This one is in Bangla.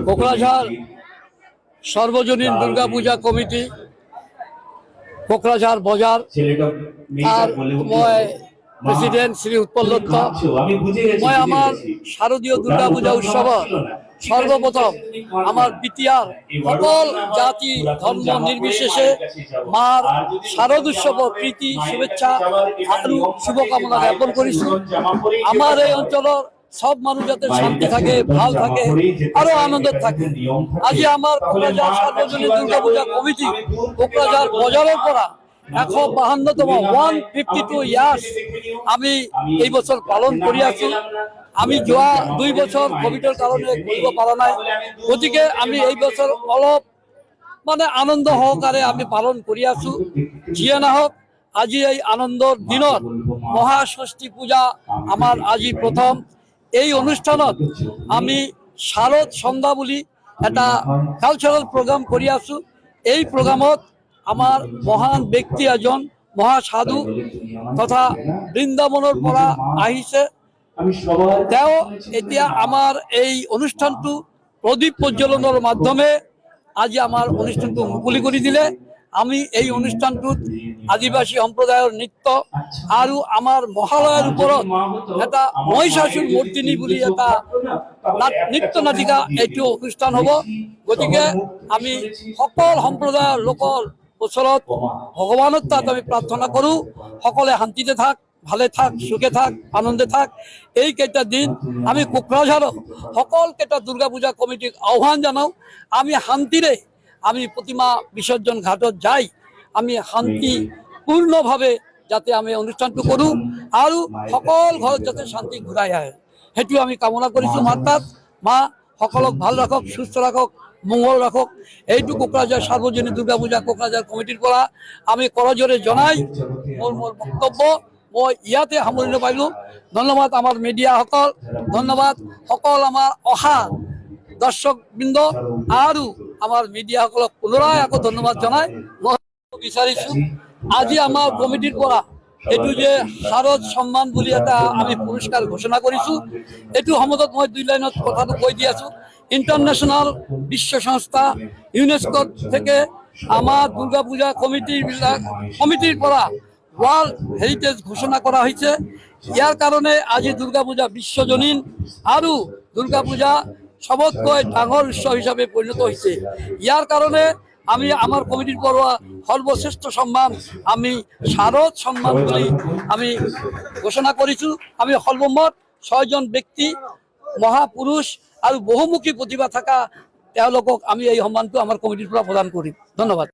কোকরাঝাড় সর্বজনীন দুর্গা পূজা কমিটি কোকরাঝাড় বাজার আর মই প্রেসিডেন্ট শ্রী উৎপল দত্ত মই আমার শারদীয় দুর্গা পূজা উৎসব সর্বপ্রথম আমার বিটিআর সকল জাতি ধর্ম নির্বিশেষে মার শারদ উৎসব প্রীতি শুভেচ্ছা আর শুভকামনা জ্ঞাপন করিছো। আমার এই অঞ্চলের সব মানুষ যাতে শান্তি থাকে, ভাল থাকে, আরো আনন্দ থাকে। আজি আমার কোকরাঝাড় সার্বজনীন দুর্গা পূজা কমিটি কোকরাঝাড় বাজারের পরা 152তম 152 ইয়ার্স আমি এই বছর পালন কৰি আছো। আমি যোৱা 2 বছর কোভিডের কারণে কৰিব পারা নাই, গতিকে আমি এই বছর অলপ মানে আনন্দ সহকারে আমি পালন কৰি আছো। যিয়ে নহওক আজি এই আনন্দৰ দিনত মহাষষ্ঠী পূজা আমার আজি প্রথম। এই অনুষ্ঠানত আমি শারদ সন্ধ্যা বলি এটা কালচারাল প্রোগ্রাম কৰি আছো। এই প্রোগ্রামত আমার মহান ব্যক্তি এজন মহাসাধু তথা বৃন্দাবনের পৰা আহিছে। তেওঁ এতিয়া আমার এই অনুষ্ঠানটো প্রদীপ প্রজ্বলনের মাধ্যমে আজি আমার অনুষ্ঠানটো মুকলি করে দিলে। আমি এই অনুষ্ঠানটোত আদিবাসী সম্প্রদায়ের নৃত্য আর আমার মহালয়ের উপরত এটা মহিষাসুর মূর্তিনী বলি এটা নৃত্য নাটিকা এইটো অনুষ্ঠান হব। গতিকে আমি সকল সম্প্রদায়ের লোকৰ ওচৰত ভগৱানৰ তাত আমি প্ৰাৰ্থনা কৰোঁ, সকলে শান্তিতে থাক, ভালে থাক, সুখে থাক, আনন্দে থাক। এই কেইটা দিন আমি কোকরাঝাড়ৰ সকল কেইটা দুর্গা পূজা কমিটিক আহ্বান জানাও, আমি শান্তিৰে আমি প্রতিমা বিসর্জন ঘাটত যাই আমি শান্তিপূর্ণভাবে যাতে আমি অনুষ্ঠানটো কৰোঁ আৰু সকল ঘৰত যাতে শান্তি ঘূৰাই আহে সেইটো আমি কামনা কৰিছোঁ। মাতাত মা সকলক ভাল ৰাখক, সুস্থ ৰাখক, মঙ্গল রাখক। এইটো কোকরাঝাড় সার্বজনীন দুর্গা পূজা কোকরাঝাড় কমিটির পৰা আমি করজোরে জনাই মোৰ বক্তব্য মই ইয়াতে সামৰি নপাইলো। ধন্যবাদ আমার মিডিয়া সকল, ধন্যবাদ সকল আমার অহা দর্শকবৃন্দ আৰু আমার মিডিয়া সকলক পুনরায় আকৌ ধন্যবাদ জনাই মই বিচাৰিছো আজি আমার কমিটির পৰা এইটো যে শারদ সম্মান বুলি এটা আমি পুরস্কার ঘোষণা কৰিছো। এইটো সমাজত মই 2 লাইনত কথাটো কৈ দি আছো। ইন্টারন্যাশনাল বিশ্ব সংস্থা ইউনেস্কো থেকে আমার দুর্গা পূজা কমিটির পৰা ওয়ার্ল্ড হেরিটেজ ঘোষণা করা হয়েছে। ইয়ার কারণে আজি দুর্গা পূজা বিশ্বজনীন আৰু দুর্গা পূজা সবতকৈ ডাঙৰ উৎসৱ হিসাবে পরিণত হয়েছে। ইয়ার কারণে আমি আমার কমিটির পৰা সর্বশ্রেষ্ঠ সম্মান আমি শারদ সম্মান বলি আমি ঘোষণা করেছি। আমি সর্বমোট 6 জন ব্যক্তি মহাপুরুষ আর বহুমুখী প্রতিভা থাকা তেওঁলোকক আমি এই সম্মানটো আমার কমিটির পৰা প্রদান করি। ধন্যবাদ।